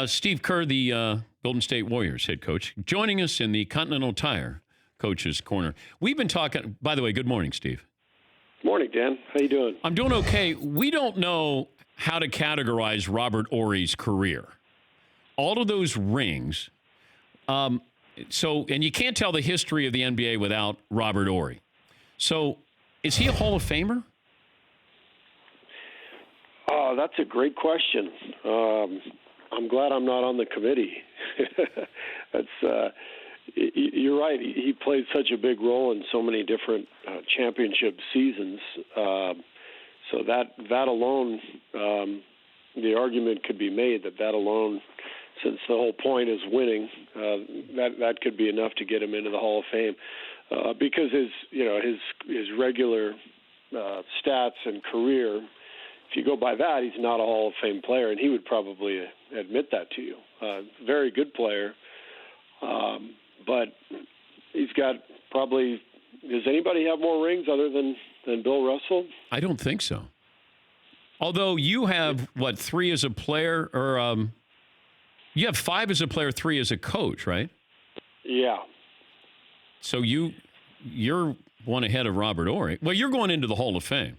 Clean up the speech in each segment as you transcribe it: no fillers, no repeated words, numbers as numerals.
Steve Kerr, the Golden State Warriors head coach, joining us in the Continental Tire Coach's Corner. We've been talking, by the way, good morning, Steve. Morning, Dan. How you doing? I'm doing okay. We don't know how to categorize Robert Horry's career. All of those rings. And you can't tell the history of the NBA without Robert Horry. So is he a Hall of Famer? That's a great question. I'm glad I'm not on the committee. You're right. He played such a big role in so many different championship seasons. So that alone, the argument could be made that alone, since the whole point is winning, that could be enough to get him into the Hall of Fame. Because his regular stats and career, if you go by that, he's not a Hall of Fame player, and he would probably admit that to you. Very good player, but he's got probably. Does anybody have more rings other than Bill Russell? I don't think so. Although you have, 3 as a player, or you have 5 as a player, 3 as a coach, right? Yeah. So you're one ahead of Robert Horry. Well, you're going into the Hall of Fame.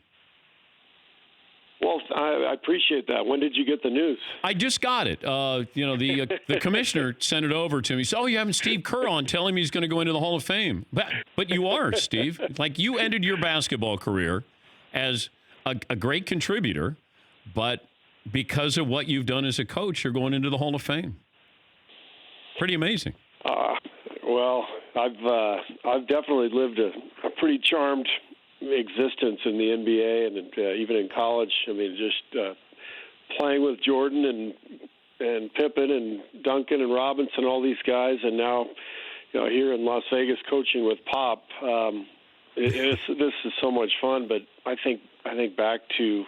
Well, I appreciate that. When did you get the news? I just got it. The commissioner sent it over to me. So, you're having Steve Kerr on, telling me he's going to go into the Hall of Fame. But you are, Steve. Like, you ended your basketball career as a great contributor, but because of what you've done as a coach, you're going into the Hall of Fame. Pretty amazing. Well, I've definitely lived a pretty charmed existence in the NBA and even in college. I mean, just playing with Jordan and Pippen and Duncan and Robinson, all these guys, and now here in Las Vegas coaching with Pop. This is so much fun. But I think back to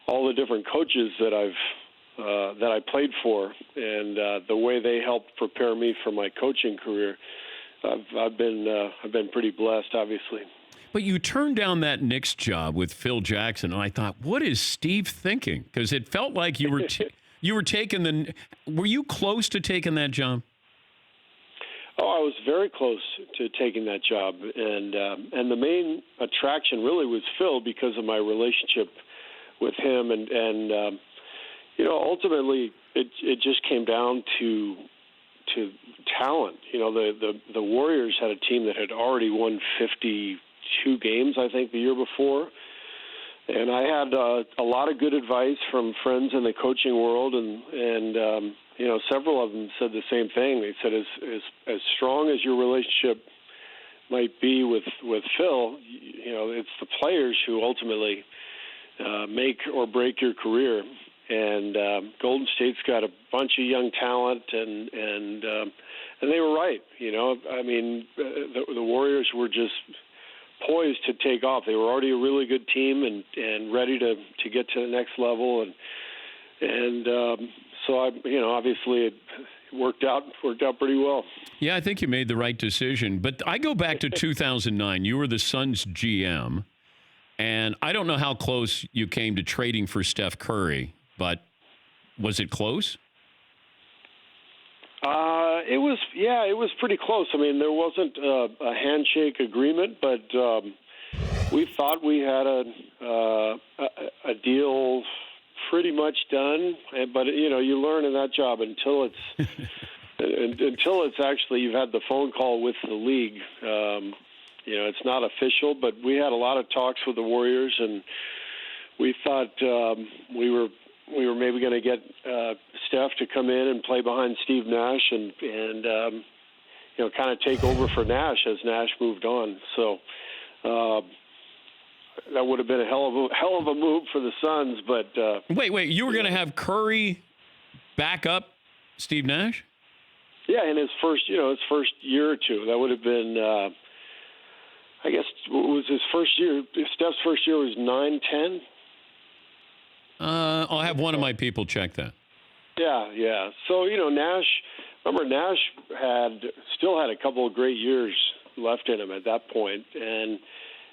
all the different coaches that I played for, and the way they helped prepare me for my coaching career. I've been pretty blessed, obviously. But you turned down that Knicks job with Phil Jackson, and I thought, what is Steve thinking? Because it felt like you were taking Were you close to taking that job? Oh, I was very close to taking that job, and the main attraction really was Phil because of my relationship with him, and ultimately it just came down to talent. The Warriors had a team that had already won 52 games, I think, the year before. And I had a lot of good advice from friends in the coaching world, and several of them said the same thing. They said, as strong as your relationship might be with Phil, it's the players who ultimately make or break your career. And Golden State's got a bunch of young talent, and they were right. I mean, the Warriors were just poised to take off. They were already a really good team and ready to get to the next level, and so obviously it worked out pretty well. Yeah, I think you made the right decision. But I go back to 2009. You were the Suns GM, and I don't know how close you came to trading for Steph Curry, but was it close? It was pretty close. I mean, there wasn't a handshake agreement, but we thought we had a deal pretty much done. But you learn in that job until it's actually you've had the phone call with the league. It's not official, but we had a lot of talks with the Warriors, and we thought we were maybe going to get Steph to come in and play behind Steve Nash and kind of take over for Nash as Nash moved on. So that would have been a hell of a move for the Suns. But wait, you were going to have Curry back up Steve Nash? Yeah, in his first year or two. That would have been, I guess, it was his first year. Steph's first year was 9-10. I'll have one of my people check that. Yeah. So, Nash still had a couple of great years left in him at that point. And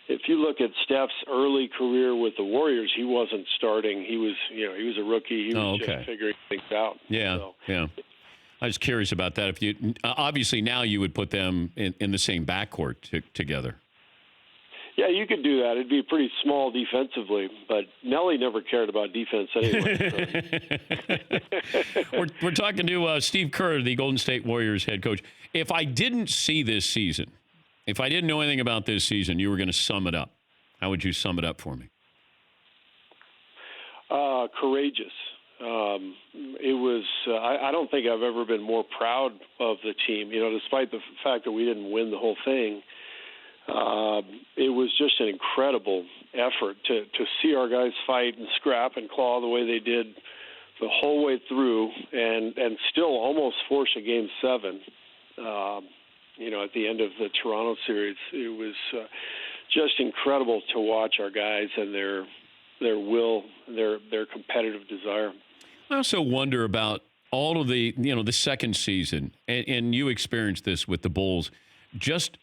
if you look at Steph's early career with the Warriors, he wasn't starting. He was a rookie. He was just figuring things out. Yeah, so. yeah. I was curious about that. If you obviously now you would put them in the same backcourt together. Yeah, you could do that. It'd be pretty small defensively, but Nelly never cared about defense anyway. So. we're talking to Steve Kerr, the Golden State Warriors head coach. If I didn't see this season, if I didn't know anything about this season, you were going to sum it up. How would you sum it up for me? Courageous. It was. I don't think I've ever been more proud of the team. Despite the fact that we didn't win the whole thing. It was just an incredible effort to see our guys fight and scrap and claw the way they did the whole way through and still almost force a Game 7. At the end of the Toronto series, it was just incredible to watch our guys and their will, their competitive desire. I also wonder about all of the second season, and you experienced this with the Bulls, just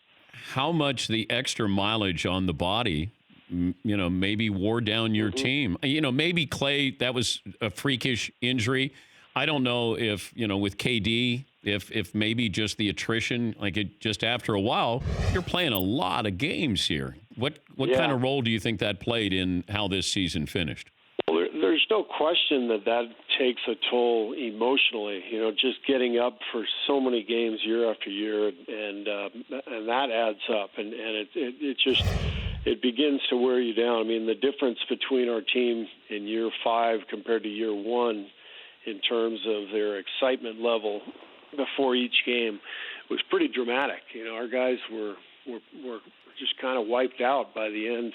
how much the extra mileage on the body, maybe wore down your team. Maybe Clay, that was a freakish injury. I don't know if, with KD, if maybe just the attrition, just after a while, you're playing a lot of games here. What kind of role do you think that played in how this season finished? Well, there's no question that takes a toll emotionally. Just getting up for so many games year after year, and that adds up, and it begins to wear you down. I mean, the difference between our team in year 5 compared to year 1, in terms of their excitement level before each game, was pretty dramatic. Our guys were just kind of wiped out by the end,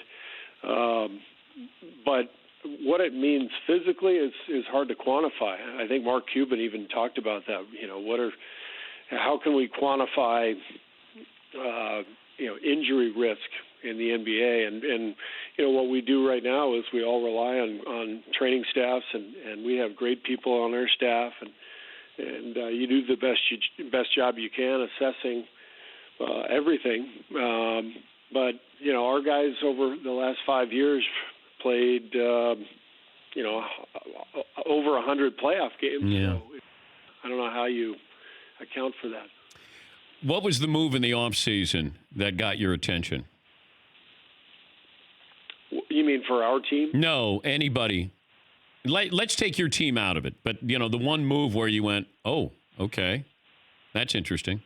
but what it means physically is hard to quantify. I think Mark Cuban even talked about that. How can we quantify, injury risk in the NBA? And what we do right now is we all rely on training staffs, and we have great people on our staff, and you do the best job you can assessing everything. But our guys over the last 5 years played, over 100 playoff games. Yeah. So I don't know how you account for that. What was the move in the offseason that got your attention? You mean for our team? No, anybody. Let's take your team out of it. But, the one move where you went, oh, okay, that's interesting.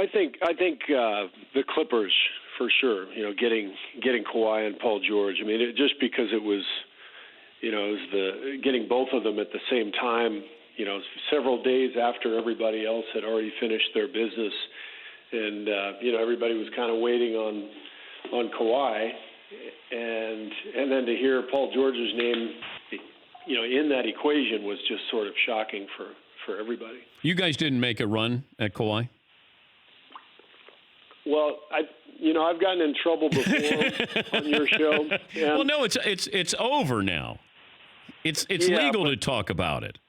I think the Clippers, for sure, getting Kawhi and Paul George. I mean, just because it was getting both of them at the same time, several days after everybody else had already finished their business, and everybody was kind of waiting on Kawhi, and then to hear Paul George's name, in that equation was just sort of shocking for everybody. You guys didn't make a run at Kawhi? Well, I've gotten in trouble before on your show. Yeah. Well, no, it's over now. It's legal to talk about it.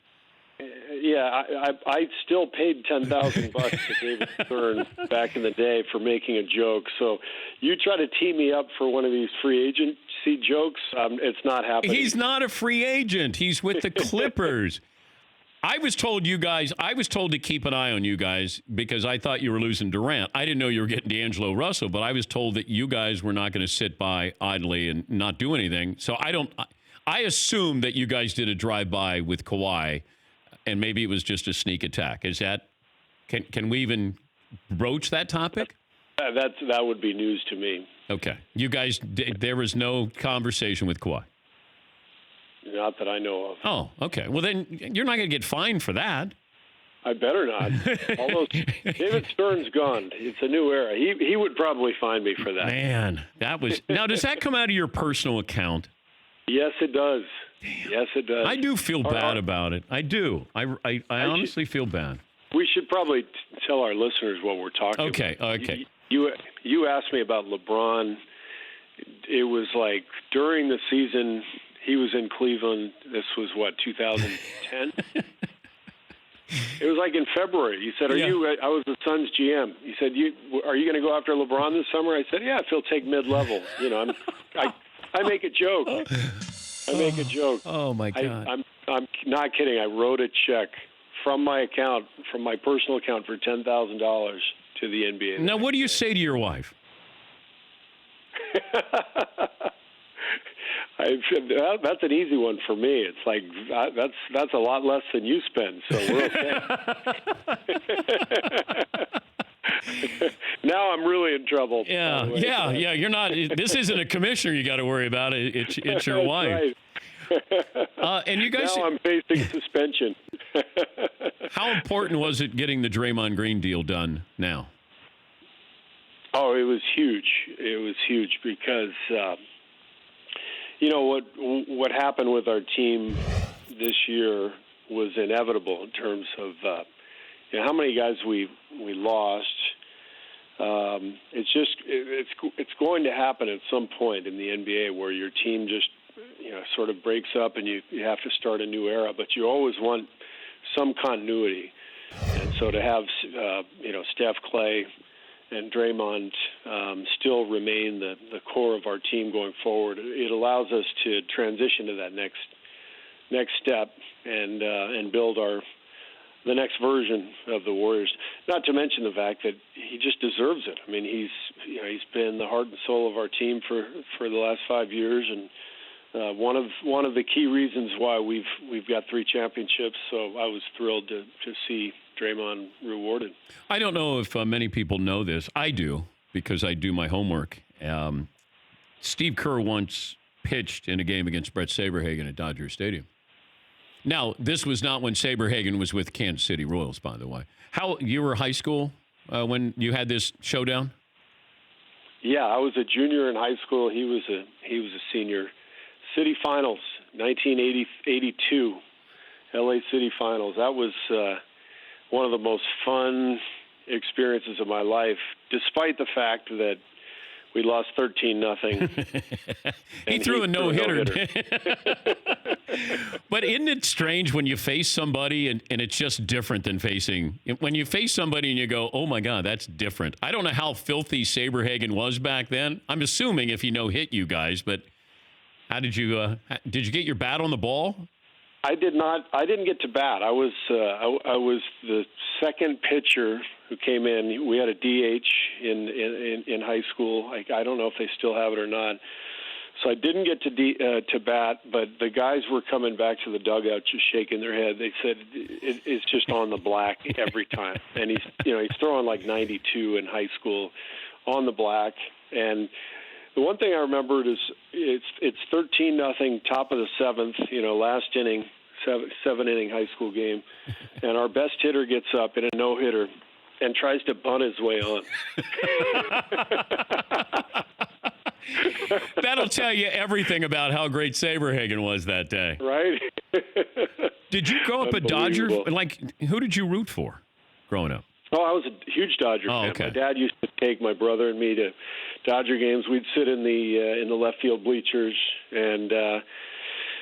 Yeah, I still paid $10,000 to David Stern back in the day for making a joke. So you try to tee me up for one of these free agency jokes, it's not happening. He's not a free agent. He's with the Clippers. I was told to keep an eye on you guys because I thought you were losing Durant. I didn't know you were getting D'Angelo Russell, but I was told that you guys were not going to sit by idly and not do anything. So I assume that you guys did a drive-by with Kawhi, and maybe it was just a sneak attack. Is that can we even broach that topic? That would be news to me. Okay. You guys, there was no conversation with Kawhi? Not that I know of. Oh, okay. Well, then you're not going to get fined for that. I better not. Although David Stern's gone. It's a new era. He would probably fine me for that. Man, that was... Now, does that come out of your personal account? Yes, it does. Damn. Yes, it does. I do feel bad about it. I do. I honestly feel bad. We should probably tell our listeners what we're talking about. Okay. You asked me about LeBron. It was like during the season... He was in Cleveland. This was, 2010? It was like in February. You said, I was the Suns GM. You said, are you going to go after LeBron this summer? I said, yeah, if he'll take mid-level. I make a joke. I make a joke. Oh, my God. I'm not kidding. I wrote a check from my account, from my personal account, for $10,000 to the NBA. Now, what do you say to your wife? That's an easy one for me. It's like that's a lot less than you spend, so we're okay. Now I'm really in trouble. Yeah. You're not. This isn't a commissioner you got to worry about. It's your wife. Right. And you guys. Now I'm facing suspension. How important was it getting the Draymond Green deal done now? Oh, it was huge. It was huge because. What happened with our team this year was inevitable in terms of how many guys we lost. It's going to happen at some point in the NBA where your team just sort of breaks up and you have to start a new era. But you always want some continuity, and so to have Steph, Clay, and Draymond still remain the core of our team going forward. It allows us to transition to that next step and build the next version of the Warriors. Not to mention the fact that he just deserves it. I mean, he's been the heart and soul of our team for the last 5 years, and one of the key reasons why we've got 3 championships. So I was thrilled to see Draymond rewarded. I don't know if many people know this. I do, because I do my homework. Steve Kerr once pitched in a game against Brett Saberhagen at Dodger Stadium. Now, this was not when Saberhagen was with Kansas City Royals, by the way. You were high school when you had this showdown? Yeah, I was a junior in high school. He was a senior. City Finals, 1982, LA City Finals. That was one of the most fun experiences of my life, despite the fact that we lost 13-0. He threw a no-hitter. But isn't it strange when you face somebody and it's just different than when you face somebody and you go, oh, my God, that's different. I don't know how filthy Saberhagen was back then. I'm assuming if he no-hit you guys, but how did you get your bat on the ball? I did not. I didn't get to bat. I was the second pitcher who came in. We had a DH in high school. I don't know if they still have it or not. So I didn't get to bat, but the guys were coming back to the dugout just shaking their head. They said it's just on the black every time. And he's throwing like 92 in high school on the black. And the one thing I remembered is it's 13-0, top of the 7th, last inning, seven inning high school game, and our best hitter gets up in a no-hitter and tries to bunt his way on. That'll tell you everything about how great Saberhagen was that day. Right? Did you grow up a Dodger? Who did you root for growing up? Oh, I was a huge Dodger fan. Okay. My dad used to take my brother and me to Dodger games. We'd sit in the left field bleachers, and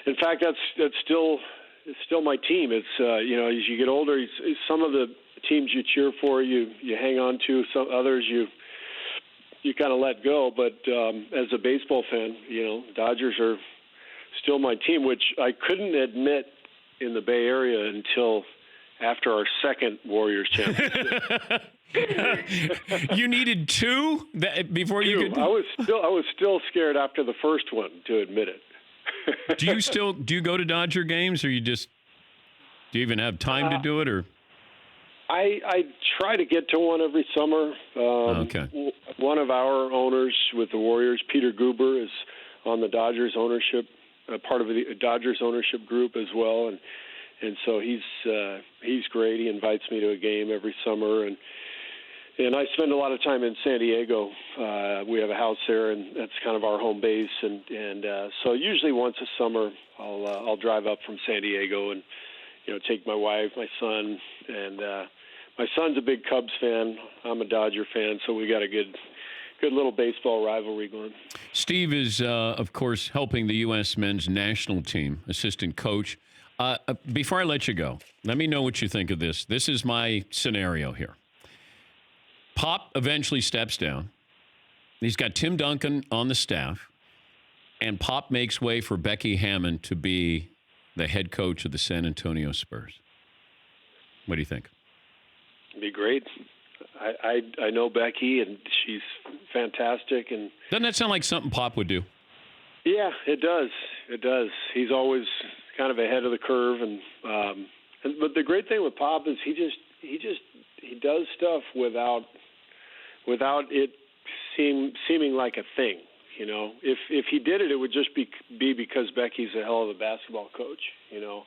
in fact, that's still my team. It's as you get older, some of the teams you cheer for, you hang on to. Some others you kind of let go. But as a baseball fan, Dodgers are still my team, which I couldn't admit in the Bay Area until after our second Warriors championship. You needed 2 before you could. I was still scared after the first one to admit it. Do you go to Dodger games, or do you even have time to do it, or? I try to get to one every summer. Okay. One of our owners with the Warriors, Peter Guber, is on the Dodgers ownership, part of the Dodgers ownership group as well, and so he's great. He invites me to a game every summer, and I spend a lot of time in San Diego. We have a house there, and that's kind of our home base. And so usually once a summer, I'll drive up from San Diego and take my wife, my son, and my son's a big Cubs fan. I'm a Dodger fan, so we got a good little baseball rivalry going. Steve is, of course, helping the U.S. men's national team, assistant coach. Before I let you go, let me know what you think of this. This is my scenario here. Pop eventually steps down. He's got Tim Duncan on the staff, and Pop makes way for Becky Hammon to be the head coach of the San Antonio Spurs. What do you think? It'd be great. I know Becky, and she's fantastic. And doesn't that sound like something Pop would do? Yeah, it does. It does. He's always kind of ahead of the curve, but the great thing with Pop is he does stuff without it seeming like a thing. You know, if he did it, it would just be because Becky's a hell of a basketball coach. You know,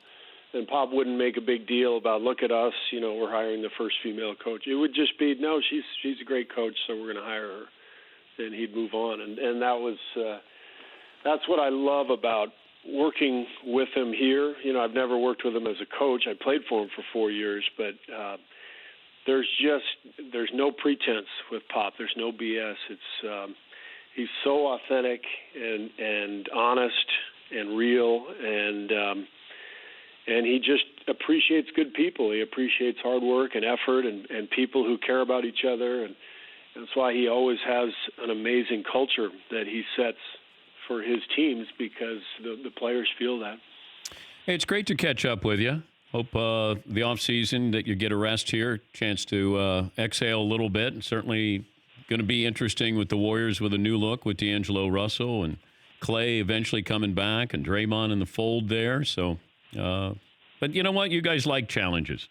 and Pop wouldn't make a big deal about, look at us. You know, we're hiring the first female coach. It would just be, no, she's a great coach, so we're going to hire her, and he'd move on. And that was that's what I love about working with him here. You know, I've never worked with him as a coach. I played for him for 4 years, but there's no pretense with Pop. There's no BS. It's he's so authentic and honest and real, and he just appreciates good people. He appreciates hard work and effort and people who care about each other, and that's why he always has an amazing culture that he sets for his teams, because the players feel that. Hey, it's great to catch up with you. Hope the off season that you get a rest here, chance to exhale a little bit, and certainly going to be interesting with the Warriors with a new look with D'Angelo Russell and Clay eventually coming back and Draymond in the fold there. So, but you know what? You guys like challenges.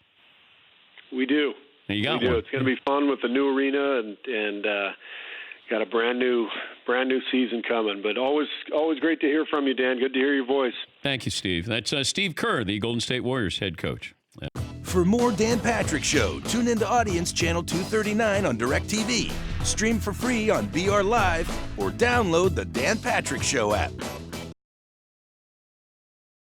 We do. And you got we do. one. It's going to be fun with the new arena and got a brand new season coming. But always great to hear from you, Dan. Good to hear your voice. Thank you, Steve. That's Steve Kerr, the Golden State Warriors head coach. Yeah. For more Dan Patrick Show, tune into Audience Channel 239 on DirecTV. Stream for free on BR Live or download the Dan Patrick Show app.